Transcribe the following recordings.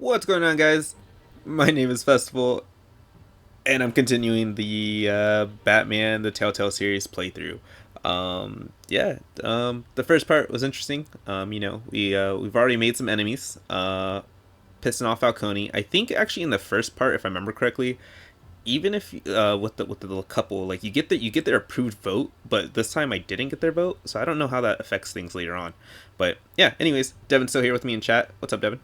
What's going on, guys? My name is Festival, and I'm continuing the Batman the Telltale series playthrough. The first part was interesting. We've already made some enemies, pissing off Falcone. I think actually in the first part, if I remember correctly, even if with the little couple, like you get their approved vote, but this time I didn't get their vote, so I don't know how that affects things later on. But yeah, anyways, Devin's still here with me in chat. What's up, Devin?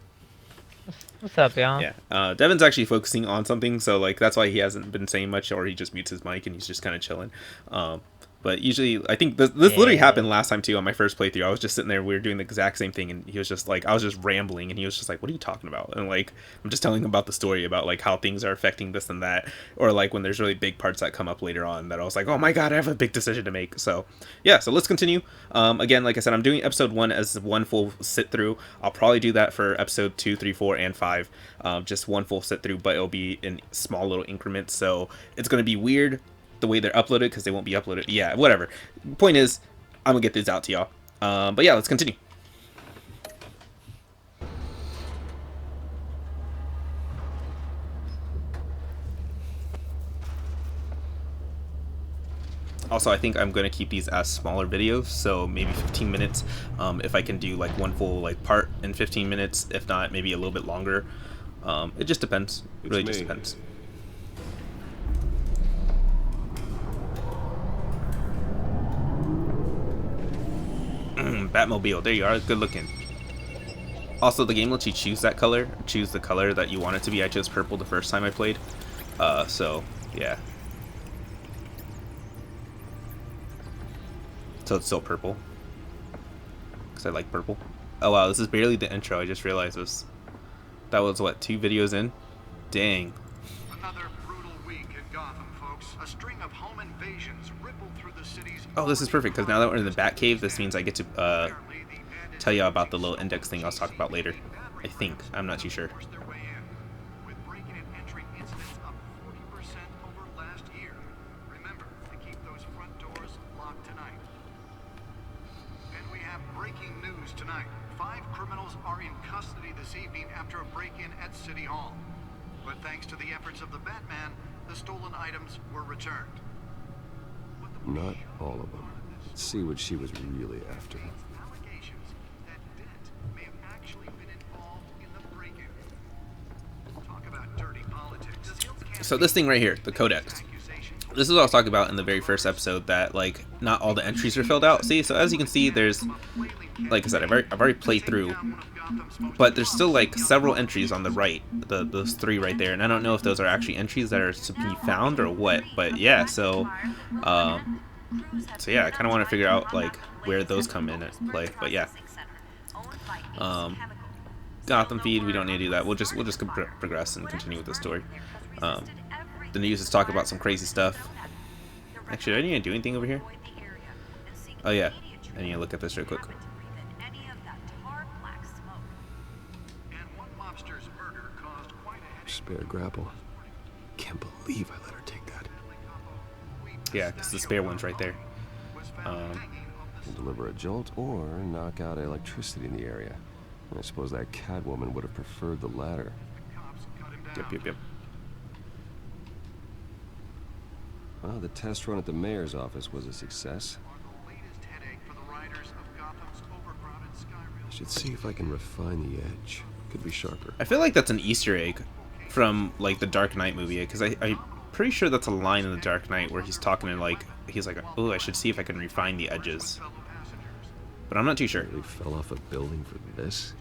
What's up, y'all? Yeah, Devin's actually focusing on something, so like that's why he hasn't been saying much, or he just mutes his mic and he's just kind of chilling. Um, but usually, I think this literally happened Yeah. last time too on my first playthrough. I was just sitting there, we were doing the exact same thing, and he was just like, I was just rambling, and he was just like, "What are you talking about?" And like, I'm just telling him about the story about like how things are affecting this and that, or like when there's really big parts that come up later on that I was like, "Oh my god, I have a big decision to make." So yeah, so let's continue. Again, like I said, I'm doing episode 1 as one full sit through. I'll probably do that for episode 2, 3, 4, and 5, just one full sit through, but it'll be in small little increments. So it's gonna be weird the way they're uploaded because they won't be uploaded. Yeah, whatever. Point is, I'm gonna get these out to y'all. But yeah, let's continue. Also, I think I'm going to keep these as smaller videos, so maybe 15 minutes. If I can do like one full like part in 15 minutes, if not, maybe a little bit longer. It just depends. It really just depends. Batmobile, there you are. Good looking. Also, the game lets you choose that color. Choose the color that you want it to be. I chose purple the first time I played. So yeah. So it's still purple. Because I like purple. Oh wow, this is barely the intro. I just realized this. That was what, 2 videos in? Dang. Another brutal week in Gotham, folks. A string of home invasions rippled through the city's. Oh, this is perfect, because now that we're in the Batcave, this means I get to tell you about the little index thing I was talking about later. I think. I'm not too sure. With break-in and entry incidents up 40% over last year. Remember to keep those front doors locked tonight. And we have breaking news tonight. 5 criminals are in custody this evening after a break-in at City Hall. But thanks to the efforts of the Batman, the stolen items were returned. Not all of them. Let's see what she was really after. Allegations that Dent may have actually been involved in the break-in. Talk about dirty politics. So this thing right here, the Codex. This is what I was talking about in the very first episode, that like not all the entries are filled out. See, so as you can see, there's, like I said, I've already played through, but there's still like several entries on the right, those 3 right there, and I don't know if those are actually entries that are to be found or what. But yeah, so yeah, I kind of want to figure out like where those come in at play. But yeah, Gotham feed, we don't need to do that. We'll just progress and continue with the story. The news is talking about some crazy stuff. Actually, do I need to do anything over here? Oh yeah, I need to look at this real quick. Spare grapple. Can't believe I let her take that. Yeah, it's the spare one's right there. Can deliver a jolt or knock out electricity in the area. And I suppose that Catwoman would have preferred the latter. Yep. Well, the test run at the mayor's office was a success. I should see if I can refine the edge. Could be sharper. I feel like that's an Easter egg from like the Dark Knight movie, because I'm pretty sure that's a line in the Dark Knight where he's talking and like he's like, "Oh, I should see if I can refine the edges," but I'm not too sure. Really fell off a building for this?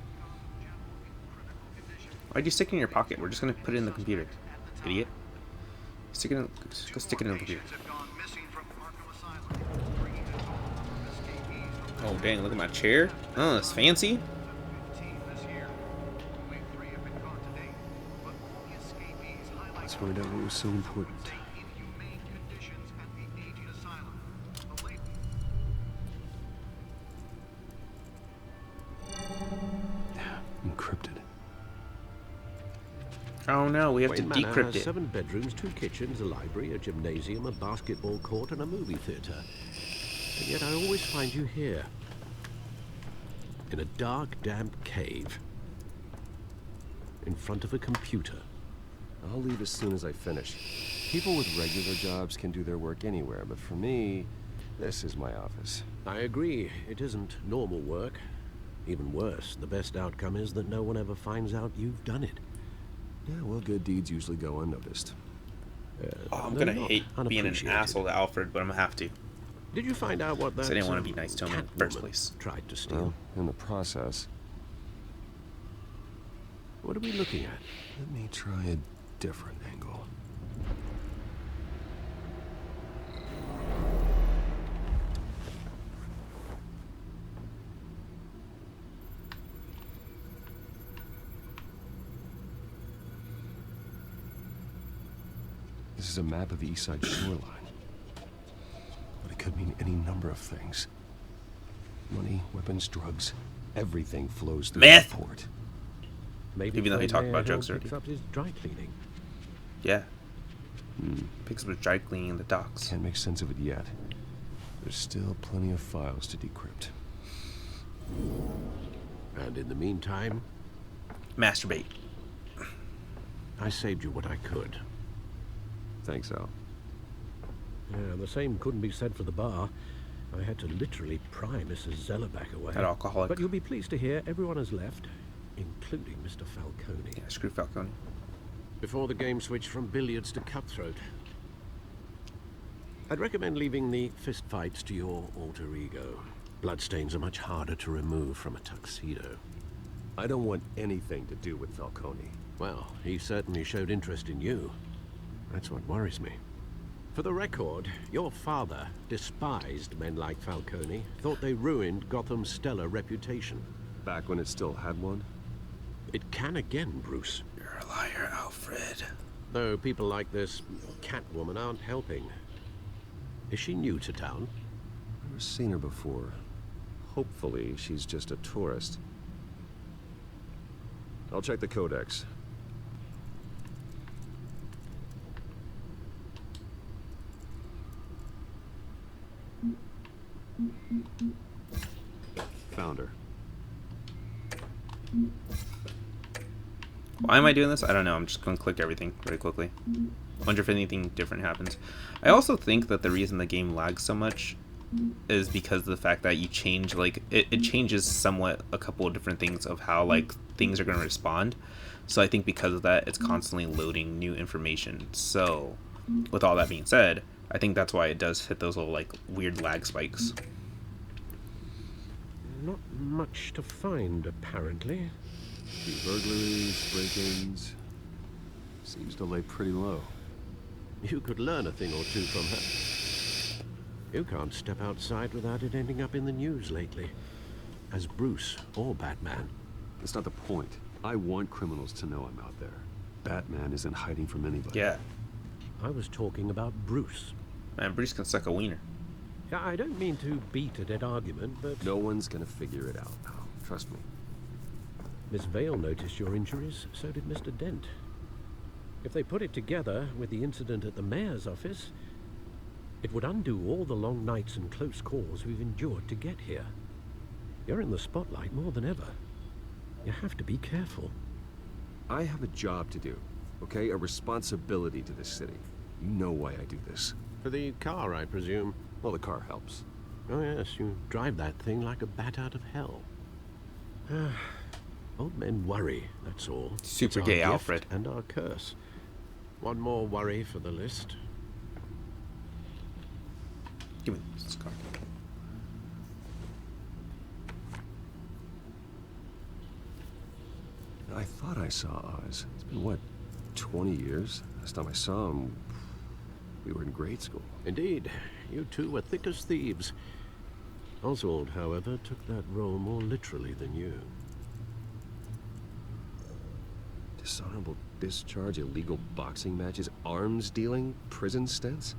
Why'd you stick it in your pocket? We're just gonna put it in the computer, idiot. Go stick it in the computer. Oh dang, look at my chair. Oh, it's fancy. Let's find out what was so important. Encrypted. Oh no, we have to Wayne Manor decrypt has it. 7 bedrooms, 2 kitchens, a library, a gymnasium, a basketball court, and a movie theater. And yet I always find you here, in a dark, damp cave. in front of a computer. I'll leave as soon as I finish. People with regular jobs can do their work anywhere, but for me, this is my office. I agree, it isn't normal work. Even worse, the best outcome is that no one ever finds out you've done it. Yeah, well, good deeds usually go unnoticed. I'm They're gonna not hate being an unappreciated. asshole to Alfred, but I'm gonna have to. Did you find out what that 'Cause I didn't want to be nice to him in the first Catwoman place. tried to steal? Well, in the process, What are we looking at? let me try a different angle. This is a map of the East Side shoreline. But it could mean any number of things. Money, weapons, drugs, everything flows through Meth! the port. Maybe Even though he Fred talked Mayer about Hill drugs already. picks up his dry cleaning. Yeah. Picks up his dry cleaning in the docks. Can't make sense of it yet. There's still plenty of files to decrypt. And in the meantime, Masturbate. I saved you what I could. Thanks, Al. Yeah, the same couldn't be said for the bar. I had to literally pry Mrs. Zellerback away. That alcoholic. But you'll be pleased to hear everyone has left, including Mr. Falcone. Yeah, screw Falcone. Before the game switched from billiards to cutthroat. I'd recommend leaving the fistfights to your alter ego. Bloodstains are much harder to remove from a tuxedo. I don't want anything to do with Falcone. Well, he certainly showed interest in you. That's what worries me. For the record, your father despised men like Falcone, thought they ruined Gotham's stellar reputation. Back when it still had one? It can again, Bruce. You're a liar, Alfred. Though people like this Catwoman aren't helping. Is she new to town? Never seen her before. Hopefully, she's just a tourist. I'll check the codex. Found her. Why am I doing this? I don't know. I'm just going to click everything really quickly. Wonder if anything different happens. I also think that the reason the game lags so much is because of the fact that you change, like, it changes somewhat a couple of different things of how, like, things are going to respond. So I think because of that, it's constantly loading new information. So, with all that being said, I think that's why it does hit those little, like, weird lag spikes. Not much to find, apparently. The burglaries, break-ins... seems to lay pretty low. You could learn a thing or two from her. You can't step outside without it ending up in the news lately. As Bruce or Batman. That's not the point. I want criminals to know I'm out there. Batman isn't hiding from anybody. Yeah. I was talking about Bruce. Man, Bruce can suck a wiener. Yeah, I don't mean to beat a dead argument, but... No one's gonna figure it out now. Trust me. Miss Vale noticed your injuries, so did Mr. Dent. If they put it together with the incident at the mayor's office, it would undo all the long nights and close calls we've endured to get here. You're in the spotlight more than ever. You have to be careful. I have a job to do, okay? A responsibility to this city. You know why I do this. For the car, I presume. Well, the car helps. Oh yes, you drive that thing like a bat out of hell. Old men worry, that's all. Super It's gay, our gift Alfred. and our curse. One more worry for the list. Give me this card. I thought I saw Oz. It's been, what, 20 years? Last time I saw him, we were in grade school. Indeed, you two were thick as thieves. Oswald, however, took that role more literally than you. Dishonorable discharge, illegal boxing matches, arms dealing, prison stints?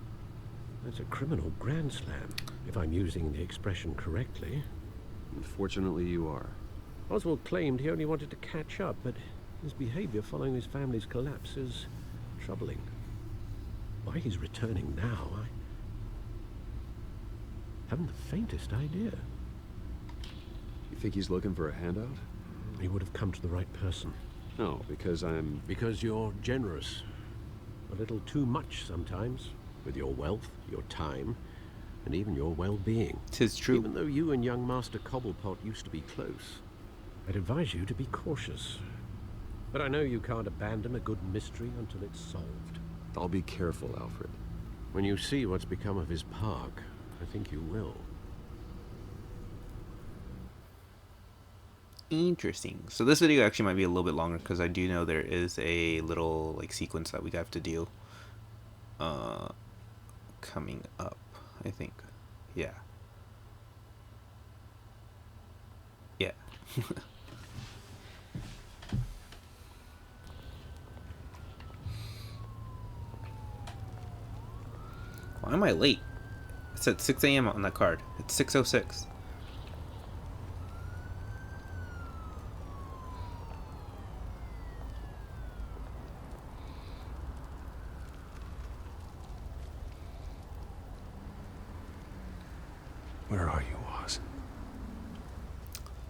That's a criminal grand slam, if I'm using the expression correctly. Unfortunately, you are. Oswald claimed he only wanted to catch up, but his behavior following his family's collapse is troubling. Why he's returning now, I haven't the faintest idea. You think he's looking for a handout? He would have come to the right person. No, because I'm... Because you're generous. A little too much sometimes, with your wealth, your time, and even your well-being. 'Tis true. Even though you and young Master Cobblepot used to be close, I'd advise you to be cautious. But I know you can't abandon a good mystery until it's solved. I'll be careful, Alfred. When you see what's become of his park, I think you will. Interesting. So this video actually might be a little bit longer because I do know there is a little like sequence that we have to do coming up, I think. Yeah. Yeah. Why am I late? It said 6 a.m. on that card. It's 6:06. Where are you, Oz?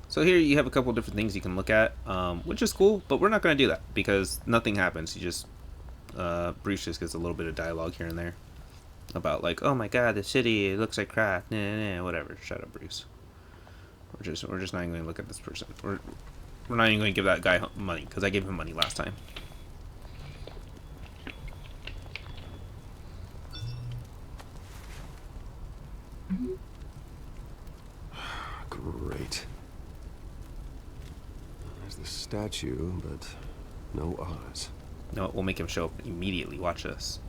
So here you have a couple different things you can look at, which is cool, but we're not going to do that because nothing happens. You just, Bruce just gets a little bit of dialogue here and there about like, oh my god, the city, it looks like crap, nah, nah, whatever. Shut up, Bruce. We're just not even going to look at this person. We're not even going to give that guy money because I gave him money last time. Great. There's the statue, but no Oz. No, we'll make him show up immediately. Watch this.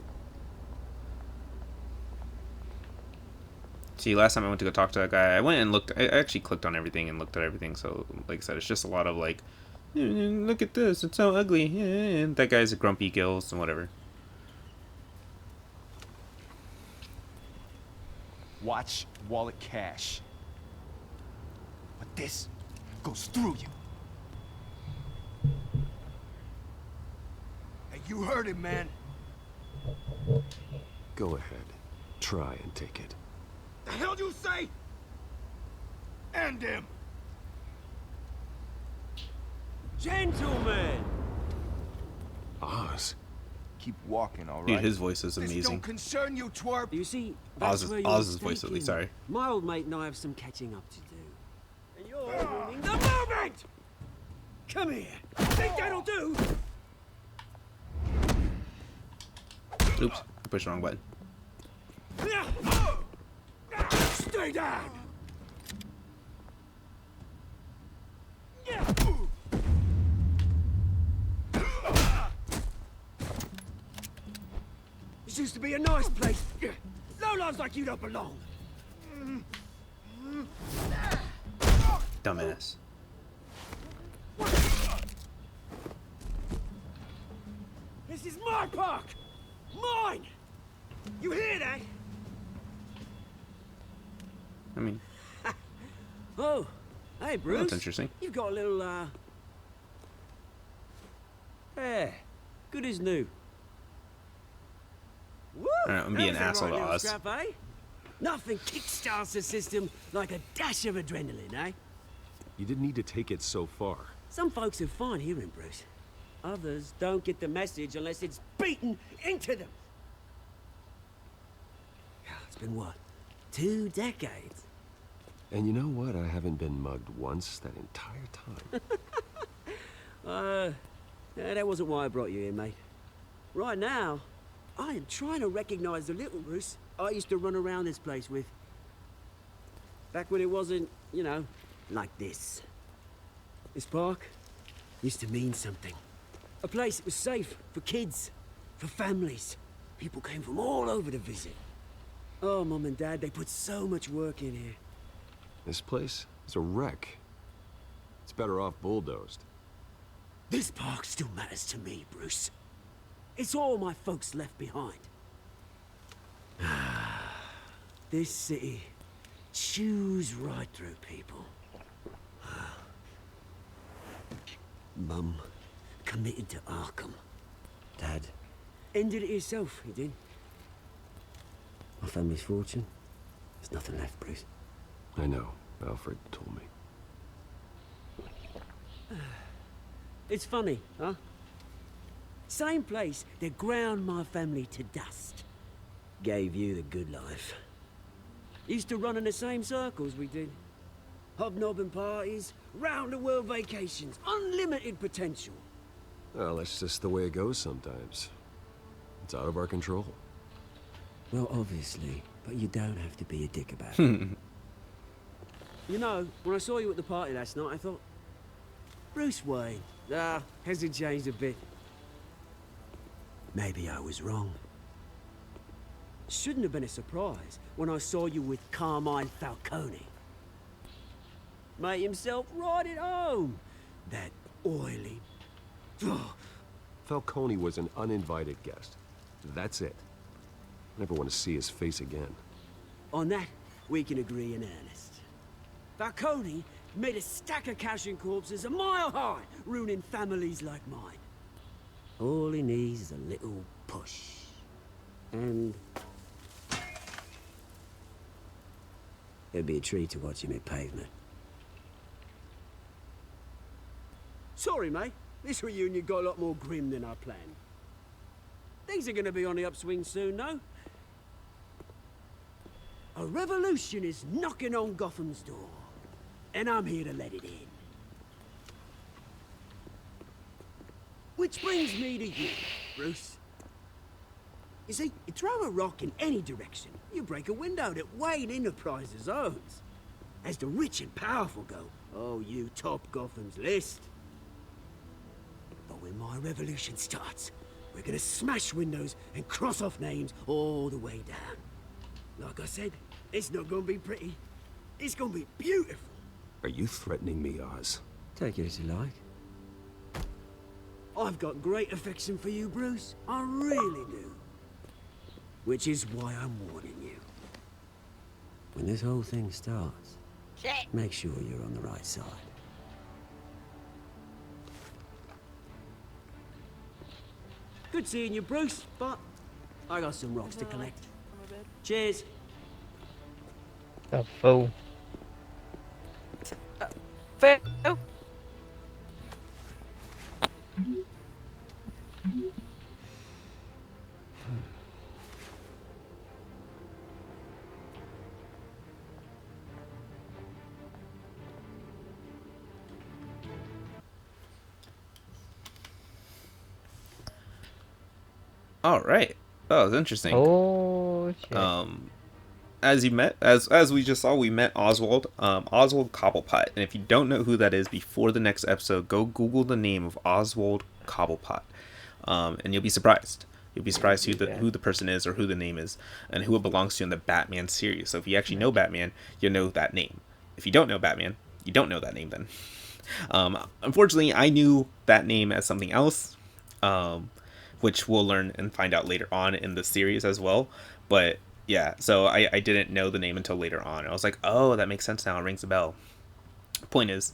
See, last time I went to go talk to that guy, I went and looked. I actually clicked on everything and looked at everything. So, like I said, it's just a lot of like, look at this, it's so ugly. Yeah, that guy's a grumpy gills and whatever. Watch wallet cash. But this goes through you. Hey, you heard him, man. Go ahead. Try and take it. The hell you say? End him. Gentlemen! Oz? Keep walking, all right? Dude, his voice is This don't amazing. concern you, twerp. You see, that's where you're Oz's voice, at least. mistaken. Sorry. My old mate and I have some catching up to do. And you're ruining the moment! Come here! Think that'll do? Oops, I pushed the wrong button. Stay down! This used to be a nice place. Lowlifes like you don't belong. Dumbass. This is my park! Mine! You hear that? I mean, Oh, hey Bruce. that's interesting. You've got a little, Yeah, good as new. Woo! Alright, I'm being an That was a asshole to right little Oz. scrap, eh? Nothing kickstarts the system like a dash of adrenaline, eh? You didn't need to take it so far. Some folks are fine hearing Bruce. Others don't get the message unless it's beaten into them. It's been what? 2 decades? And you know what? I haven't been mugged once that entire time. Yeah, that wasn't why I brought you here, mate. Right now, I am trying to recognize the little Bruce I used to run around this place with. Back when it wasn't, you know, like this. This park used to mean something. A place that was safe for kids, for families. People came from all over to visit. Oh, Mum and Dad, they put so much work in here. This place is a wreck. It's better off bulldozed. This park still matters to me, Bruce. It's all my folks left behind. This city chews right through people. Mum committed to Arkham. Dad ended it yourself, he did. My family's fortune, there's nothing left, Bruce. I know. Alfred told me. It's funny, huh? Same place that ground my family to dust. Gave you the good life. Used to run in the same circles we did. Hobnobbing parties, round-the-world vacations, unlimited potential. Well, that's just the way it goes sometimes. It's out of our control. Well, obviously, but you don't have to be a dick about it. You know, when I saw you at the party last night, I thought, Bruce Wayne. Hasn't changed a bit. Maybe I was wrong. Shouldn't have been a surprise when I saw you with Carmine Falcone. Made himself right at home. That oily... Falcone was an uninvited guest. That's it. Never want to see his face again. On that, we can agree in earnest. Falcone made a stack of cash and corpses a mile high, ruining families like mine. All he needs is a little push. And... it'd be a treat to watch him hit pavement. Sorry, mate. This reunion got a lot more grim than I planned. Things are gonna be on the upswing soon, though. A revolution is knocking on Gotham's door. And I'm here to let it in. Which brings me to you, Bruce. You see, you throw a rock in any direction, you break a window that Wayne Enterprises owns. As the rich and powerful go, oh, you top Gotham's list. But when my revolution starts, we're gonna smash windows and cross off names all the way down. Like I said, it's not gonna be pretty. It's gonna be beautiful. Are you threatening me, Oz? Take it as you like. I've got great affection for you, Bruce. I really do. Which is why I'm warning you. When this whole thing starts, make sure you're on the right side. Good seeing you, Bruce, but I got some rocks to collect. Cheers. The fool. Phil. All right. Oh, that was interesting. Oh shit. As we just saw, we met Oswald, Oswald Cobblepot. And if you don't know who that is, before the next episode, go Google the name of Oswald Cobblepot, and you'll be surprised. You'll be surprised who the person is, or who the name is, and who it belongs to in the Batman series. So if you actually know Batman, you'll know that name. If you don't know Batman, you don't know that name then. Unfortunately, I knew that name as something else, which we'll learn and find out later on in the series as well. But yeah, so I didn't know the name until later on. I was like, oh, that makes sense now. It rings a bell. Point is,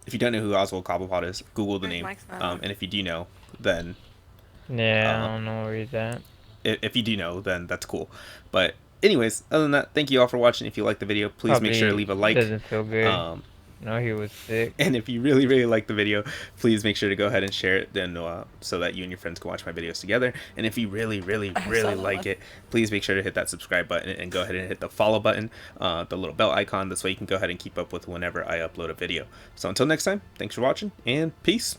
if you don't know who Oswald Cobblepot is, Google the name. And if you do know, then... yeah, I don't know where he's at. If you do know, then that's cool. But anyways, other than that, thank you all for watching. If you liked the video, please make sure to leave a like. Doesn't feel good. No, he was sick. And if you really, really like the video, please make sure to go ahead and share it, then so that you and your friends can watch my videos together. And if you really, really, really like it, please make sure to hit that subscribe button and go ahead and hit the follow button, the little bell icon. This way you can go ahead and keep up with whenever I upload a video. So until next time, thanks for watching, and peace.